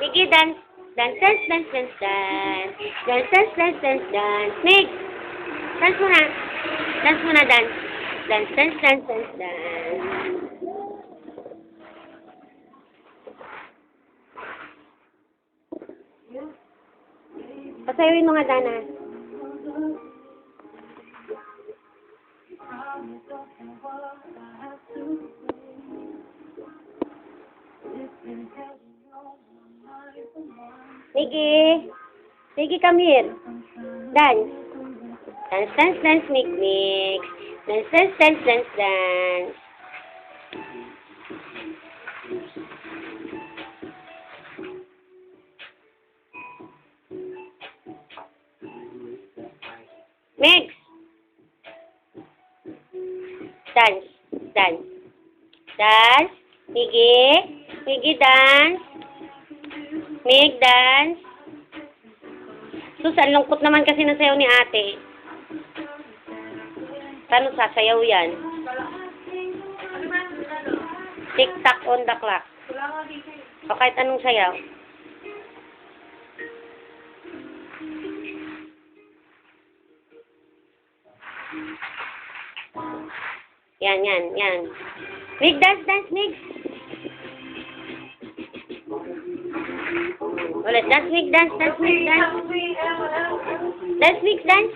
Sige, dance. Dance, dance, dance, dance, dance. Dance, dance, dance, dance, dance. Nick! Dance muna. Dance muna, dance. Dance, dance, dance, dance, dance. Pasayawin mo nga, Dana. Nikki! Nikki, come here. Dance. Dance, dance, dance, Nick, Nick. Dance, dance, dance, dance, dance. Mix. Dance. Dance. Dance. Miggy. Miggy, dance. Mig, dance. Susan, lungkot naman kasi ng sayaw ni ate. Paano sasayaw yan? Tick-tock on the clock. O kahit anong sayaw. Yan, yan, yan. Mig, dance, dance, Mig. Ulit, dance, Mig, dance, dance, Mig, dance. Dance, Mig, dance.